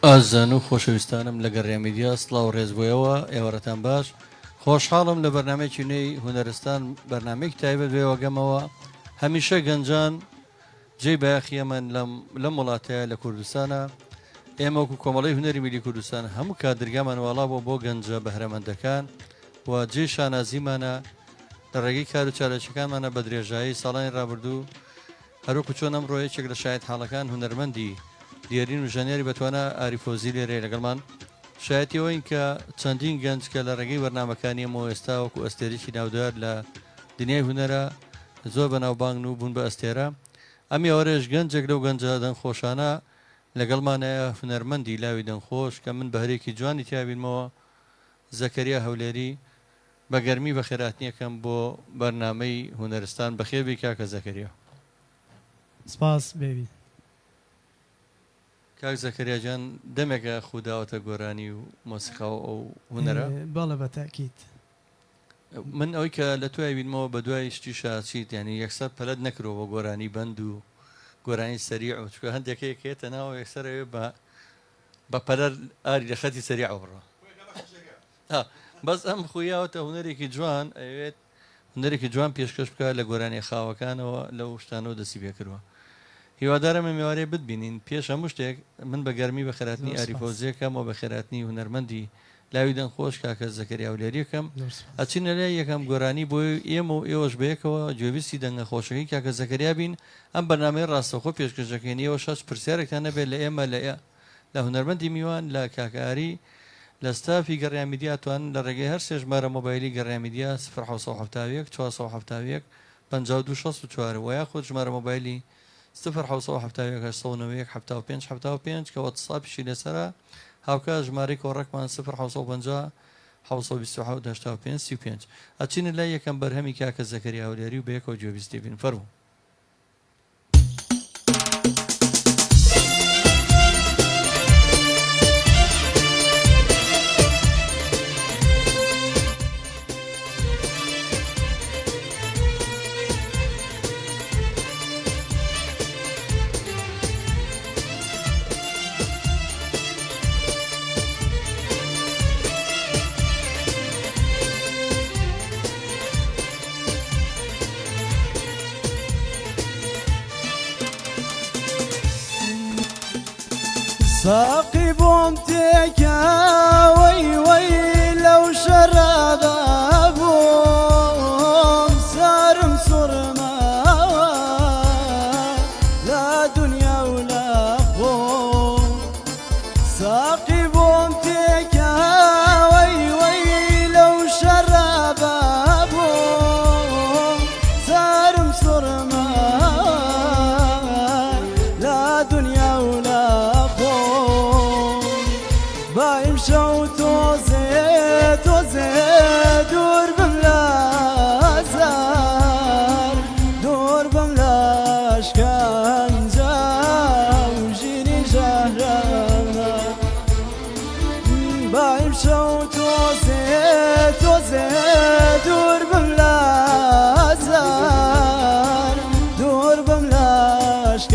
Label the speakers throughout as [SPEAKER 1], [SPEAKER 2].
[SPEAKER 1] ئازان و خۆشەویستانم لە گەڕێمیدیا سڵاو ڕێز بۆیەوە ئێوەرەتان باش خۆشحاڵم لە بەرنمەیەکی نوێی هونەرستان بەرنمەیەکی تایبەت بێوەگەمەوە هەمیشە گەنجان جێی بایەخی ئەمەن لەم وڵاتەیە لە کوردستانە ئێمە وەکو کۆمەڵی هونەری میلی کوردستان هەموو کادرگامان واڵا بۆ گەنجە بەهرەمەندەکان و جێ شانازیمانە لە ڕێگەی کار و چارەچەکانمانە بە درێژایی ساڵانی ڕابردوو هەروەکو چۆن ئەم ڕۆیەکێک لە شایەت حاڵەکان هونەرمەندی دیێرین و ژەنێری بەتوانە ئاریفۆزی لێرەیە لەگەڵمان شایەتیەوە این کە چەندین گەنج کە لە ڕێگەی بەرنامەکانی ئەمەوە ئێستا وەکو ئەستێرێکی ناودار لە دنیای هونەرە زۆر بەناوبانگ و بوون بە ئەستێرە ئەمی ئەوەرێش گەنجێک لەو گەنجە دەنگخۆشانە لەگەڵمانەیە هونەرمەندی لاوی دەنگخۆش کە من بەهرێکی جوانی تیابینمەوە زەکەریا هەولێری بە گەرمی بە خێراتنیەکەم بۆ بەرنامەی هونەرستان بەخێبی کاکە زەکەریا.
[SPEAKER 2] سپاس بێبی
[SPEAKER 1] کاک زەکەریا جان دەمێکە خودداوەتە گۆرانی و مۆسیقا و ئەو هونەرە
[SPEAKER 2] بەڵێ بە تاکید
[SPEAKER 1] من ئەوەی کە لە توای بینمەوە بە دوای شتی شاچیت ینی یەکسەر پەلەت نەکرەوە بە گۆرانی بەند و گۆرانی سەریع و چکە هەندێکەیەکێتە ناوە یەکسەرەوێ بە پەلەر ئاری لە خەتی سەریع بڕە بەس ئەم خویاوەتە هونەرێکی جوان ئەوێت هونەرێکی جوان پێشکەش بکە لە گۆرانی خاوەکانەوە لەو شتانەوە دەسی پێکردوە هیوادارم ئێوارەیە بتبینین پێش هەموو شتێک من بە گەرمی بە خێراتنی ئاریفۆزیەکەم و بە خێراتنی هونەرمەندی لاوی دەنگخۆش کاکە زەکەریا هەولێریەکەم ئەچینە لای یەکەم گۆرانی بۆی ئێمە و ئێوەش بەیەکەوە گوێویستی دەنگە خۆشەکەی کاکە زەکەریا بین ئەم بەرنامەی ڕاستەوخۆ پێشکەشەکەینیەوە شەش پرسیارێکتان نەبێت لە ئێمە لە هونەرمەندی میوان لە کاکاری لە ستافی گەڕامیدیا توان لە ڕێگەی هەر سێ ژمارە مۆبایلی گەڕامیدیا 1970 470 5264 و یاخود ژمارە مۆبایلی 0 کە واتساپیشی لەسەرە هاوکە ژمارەی کۆڕەکمان 0 1970 ئەچینە لای یەکەم بەرهەمی کاکە زەکەریا هەولێری و بەیەکەوە گوێبیستی بین فەرموو.
[SPEAKER 3] ساقي بوم تيكا وي وي لو شرب بوم سارم صرما لا دنيا ولا خوم ساقي بوم تيكا وي وي لو شرب بوم سارم صرما لا دنيا ولا بایم شو توزه دور بم لازار دور بم لاشکنجا و جینی جهرم بایم شو توزه دور بم لازار دور بم لاشکنجا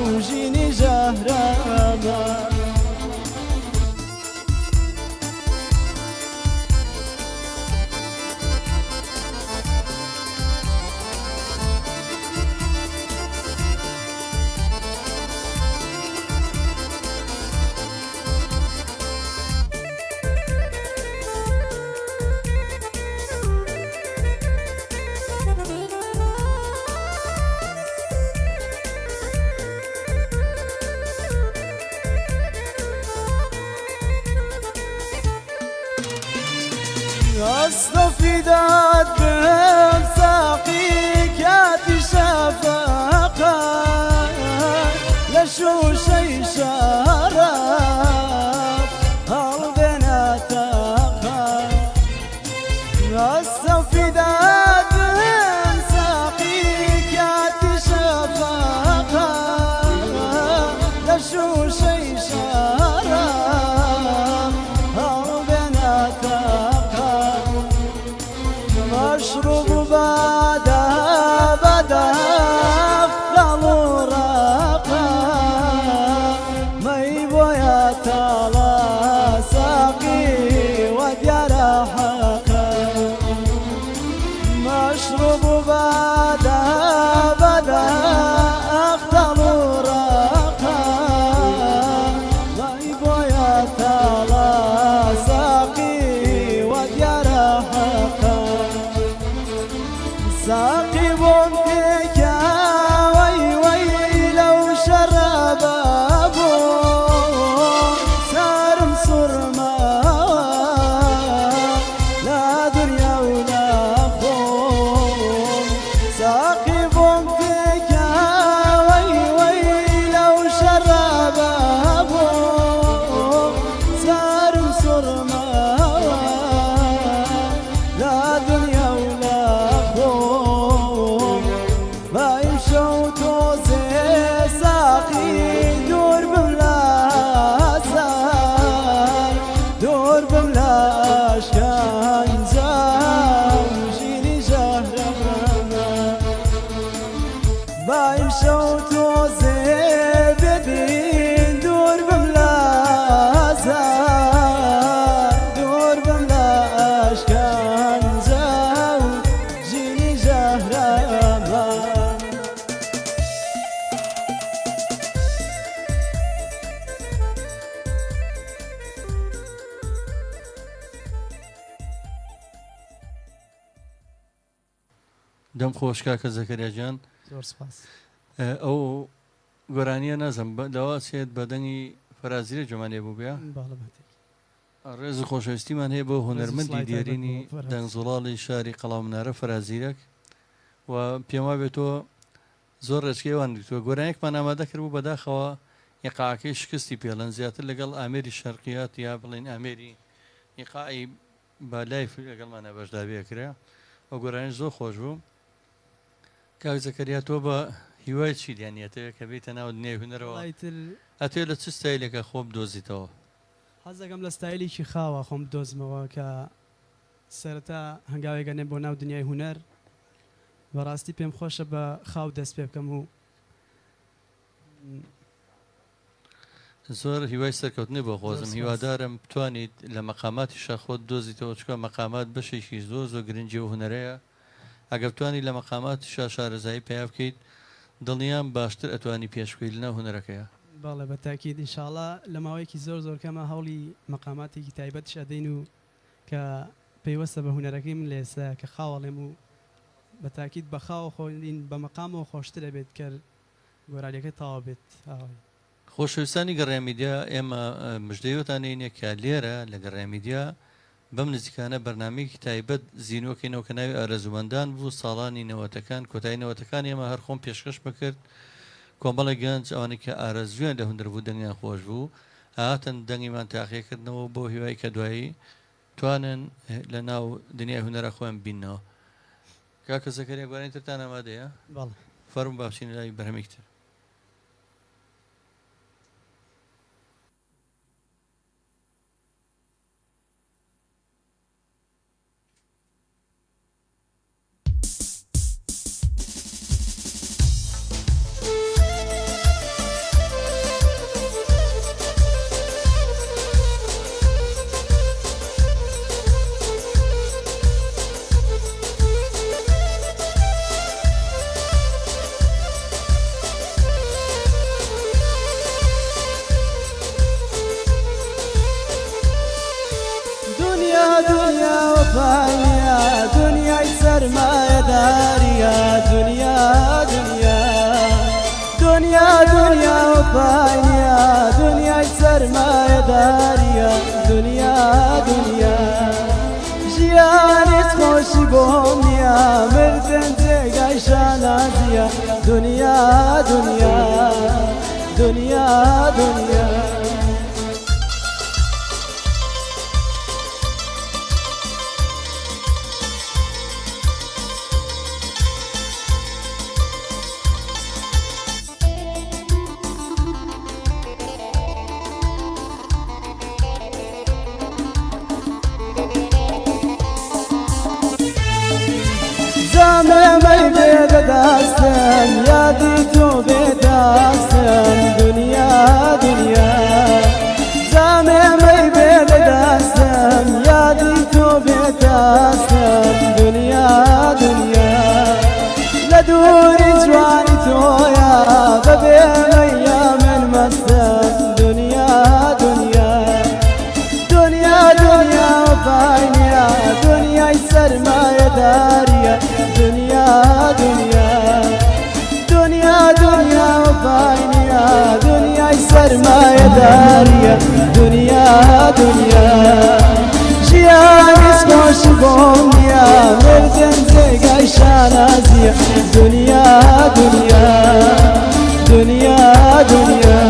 [SPEAKER 3] و جینی جهرم أصطفي ذات بمساقيك يا تشافقا لشو شي شرف قلبنا تقى أصطفي ذات بمساقيك يا تشافقا لشو شي شرف قلبنا تقى مشروب أشرب بعدا بدا أختم راقا ضيب ويطلع ساقي وديار حقا ساقي بمتك وي وي لو شرب أبو سارم صرما لا دنيا ولا خوف ساقي بمتك وي وي لو شرب أبو سارم صرما لا دنيا ولا خوف بايم شوت وزي ساقي دور بلا سار دور بلا اشكان زوجيني جهرنا بايم شوت وزي ببين دور بلا سار دور بلا اشكان زوجيني جهرنا
[SPEAKER 1] دەم خۆش کاکە زەکەریا گیان
[SPEAKER 2] زۆر سپاس
[SPEAKER 1] ئەو گۆرانیە نازم لەوە چێت بە دەنگی فەرازیرە جۆمانێ بوو بیا
[SPEAKER 2] باڵە بەتێک
[SPEAKER 1] ڕێز و خۆشەویستیمان هەیە بۆ هونەرمەندی
[SPEAKER 2] سلایت
[SPEAKER 1] دیێرینی
[SPEAKER 2] هەبێت بۆ
[SPEAKER 1] دەنگزوڵاڵی شاری قەڵاومنارە فەرازیرەک و پێم وابێت تۆ زۆر ڕێچکەیوان دیتوە گۆرانێکمان ئامادە کرد بوو بەداخەوە ئیقاعەکەی شکستی پێڵەن زیاتر لەگەڵ ئامێری شەرقیات یا بڵێن ئامێری ئیقاعی بالای لەگەڵمانە بەشداریەکرا ئەو گۆرانیش زۆر خۆش بوو کاک زەکەریا تۆ بە هیوای چی دیانیەتەوە کە بێتە ناو دنیای هونەرەوە
[SPEAKER 2] وڵایتر
[SPEAKER 1] ئەتوێ لە چ ستایلێکە خۆم دۆزیتەوە
[SPEAKER 2] حەز دەکەم لە ستایلێکی خاوە خۆم دۆزمەوە کە سەرەتا هەنگاوێکە بۆ ناو دنیای هونەر بەڕاستی پێم خۆشە بە خاو دەست پێ بکەم و
[SPEAKER 1] زۆر هیوای سەرکەوتنی بۆ خۆزم
[SPEAKER 2] سپاس.
[SPEAKER 1] هیوادارم بتوانیت لە مەقاماتی شەخۆت دۆزیتەوە چکە مەقامات بەشێکی زۆر زۆر گرنگی و هونەرەیە ئەگە بتوانیت لە مەقاماتی شارەزایی پێیا بکەیت دڵنیام باشتر ئەتوانی پێشکەوی لەناو هونەرەکەیە
[SPEAKER 2] باڵێ بە تاکید ئینشاڵڵا لە ماوەیەکی زۆر زۆر کەمە هەوڵی مەقاماتێکی تایبەت شەدەین و کە پەیوەستە بە هونەرەکەی من لێسا کە خاوەڵێم و بە تاکید بە خاوە خۆین بە مەقامەوە خۆشترە بێت کرد گۆرالیەکە تاوا بێت
[SPEAKER 1] خۆشەویستانی گەڕێمیدیا ئێمە مژدەیوتانینە کە لێرە لە گەڕێمیدیا بەم نزیکانە بەرنامەیەکی تایبەت زیینۆکەینەوە کە ناوی ئارەزومەندان بوو ساڵانی نەوەتەکان کۆتایی نەوەتەکان ئێمە هەر خۆم پێشکەش بکرد کۆمەڵی گەنج ئەوانەی کە ئارەزویان لە هوندەربوو دەنگیان خۆش بوو هاتن دەنگیمان تاقیکردنەوە بۆ هیوایی کە دوایی توانن لە ناو دنیای هونەرە خۆیان بینەوە کاکە زەکەریا گۆرانی ترتان ئامادەیە
[SPEAKER 2] باڵێ
[SPEAKER 1] فەرم بابچین لای بەرهەمێکتر
[SPEAKER 3] سرمایه داریا دنیا دنیا دنیا دنیا و پاینیا دنیای سرمایه داریا دنیا دنیا ژیانت خۆشی بۆم نییە مردن جێگای شانازیە دنیا دنیا دنیا دنیا زامەی بێدەداستن یادی تۆ بێداستن دنیا دنیا سرمایه‌داریە دنیا دنیا ژیانیش خۆش بۆم نییە مردن جێگای شانازیە دنیا دنیا دنیا دنیا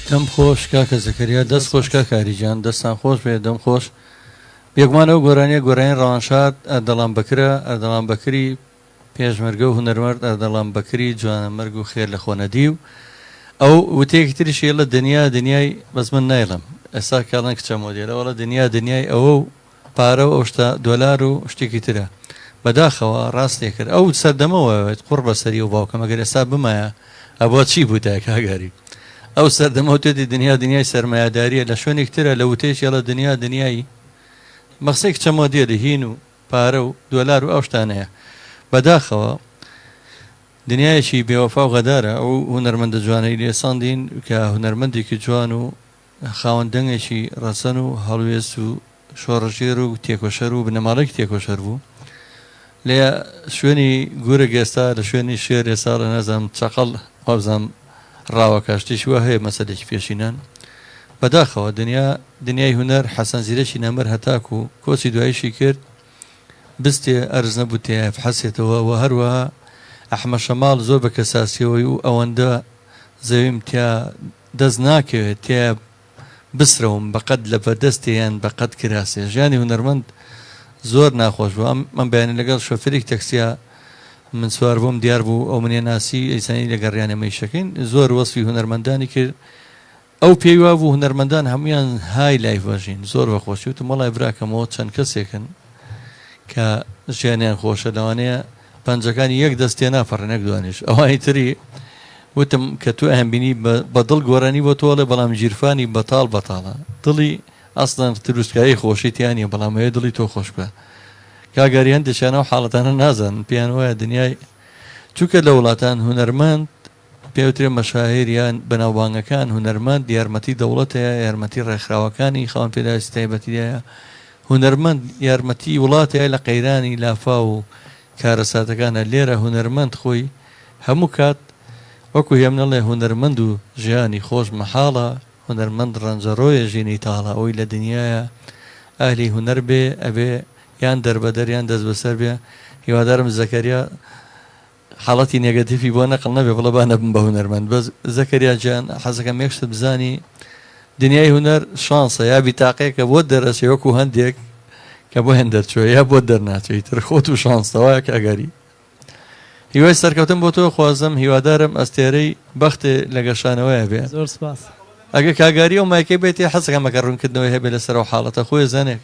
[SPEAKER 1] دەم خۆش کاکە زەکەریا دەست خۆش کا کاریجان دەستان خۆش بێ دەم خۆش بێگومانەوە گۆرانیە گۆرانی ڕەوانشاد ئەردەڵام بەکرە ئەردەڵام بەکری پێشمەرگە و هونەرمەرد ئەردەڵام بەکری جوانەمەرگ و خێر لە خۆنەدی و ئەو وتەیەکی تریشی لە دنیا دنیای بەس من نایڵم ئێستا کاڵن کچە مۆدێلە وەڵە دنیا دنیای ئەوە و پارە و ئەو شتە دۆلار و شتێکی ترە بەداخەوە ڕاستێک کرد ئەو سەردەمەوەوێت قوڕ بەسەری و باوکەم ئەگەر ئێستا بمایە ئەبووە چی بووتای کاگاری ئەو سەردەمەوتێتی دنیا دنیای سەرمایه‌داریە لە شوێنێک ترە لە وتەیەکی لە دنیا دنیایی مەقسەی کچە مۆدێلە هین و پارە و دۆلار و ئەو شتانەیە بەداخەوە دنیایەکی بێوەفا و غەدارە ئەو هونەرمەندە جوانەی لێساندین کە هونەرمەندێکی جوان و خاوەندەنگێکی ڕەسەن و هەڵوێست و شۆڕژێر و تێکۆشەر و بنەماڵێک تێکۆشەر بوو لێ شوێنی گورە گێستا لە شوێنی شێر ێسا لە نەزانم چەقەڵ وابزانم ڕاوە کاشتێکی وە هەیە مەسەلێکی پێشینان بەداخەوە دنیای هونەر حەسەن زیرەکی نەمەر هەتاک و کۆچی دواییشی کرد بستێ ئەرز نەبوو تێف حەسێتەوە و هەروەها ئەحمە شەماڵ زۆر بە کەساسیەوەی و ئەوەندە زەویم تیا دەست ناکەوێت تیا بسرەوم بەقەت لە بەردەستیان بەقەت کراسێ ژیانی هونەرمەند زۆر ناخۆش بوو ئەم بەیانی لەگەڵ شۆفێرێک تەکسیە من سوار بووم دیار بوو ئەو منێ ناسی ئەیسانی لە گەڕیانەمەی شەکەین زۆر وەسفی هونەرمەندانی کرد ئەو پێی وا بوو هونەرمەندان هەمویان های لای بەژین زۆر بەخۆشی وتم وەڵای براکەمەوە چەند کەسێکن کە ژیانیان خۆشە لەوانەیە پەنجەکانی یەک دەستێ ناپەڕێنەک دوانش ئەوانی تری وتم کە تو ئەهەمبینی بە دڵ گۆرانی بۆ تۆڵێ بەڵام ژیرفانی بەتاڵ بەتاڵە دڵی ئەسڵەن دروستکایی خۆشی تیانە بەڵام هەیە دڵی تۆ خۆش بە کاگەریان دەچانە و حاڵەتانە نازان پێیان وایە دنیای چووکە لە وڵاتان هونەرمەند پێوترێ مەشاهێریان بەناوبانگەکان هونەرمەند یارمەتی دەوڵەتەیە یارمەتی ڕێکخراوەکانی خاوەن پێداویستی تایبەتیدایە هونەرمەند یارمەتی وڵاتەیە لە قەیرانی لافا و کارەساتەکانە لێرە هونەرمەند خۆی هەموو کات وەکو هێمنەڵێ هونەرمەند و ژیانی خۆش مەحاڵە هونەرمەند ڕەنجەڕۆیە ژینی تاڵە ئەوی لە دنیاە ئاهلی هونەر بێ ئەبێ یان دەربەدەریان دەست بەسەر بێ هیوادارم زەکەریا حاڵەتی نێگەتیفی بۆ نەقڵ نەبێ بڵە با نەبم بە هونەرمەند بەس زەکەریا جان حەزەکەم یەکشت بزانی دنیای هونەر شانسە یا بیتاقەیەکە بۆ دەرەچێ وەکو هەندێک کە بۆ هێن دەرچوە یا بۆ دەرناچێت تر خۆت و شانسەوەیە کاگەری هیوای سەرکەوتن بۆ تۆ خوازم هیوادارم ئەستێرەی بەختێ لە گەشانەوەیە بێ
[SPEAKER 2] زۆر سپاس
[SPEAKER 1] ئەگە کاگاری و مایکەی بێتی حەزەکەم مەکە ڕوونکردنەوەی هەبێ لەسەر و حاڵەتە خۆی زانێک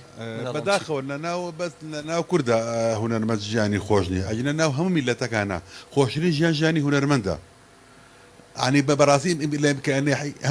[SPEAKER 4] بەداخەوە لە ناو کووردە هونەرمەند ژیانی خۆش نیە ئەگەنە ناو هەموو میلەتەکانە خۆشترین ژیان ژیانی هونەرمەندە يعني ببراسيم بإمكاني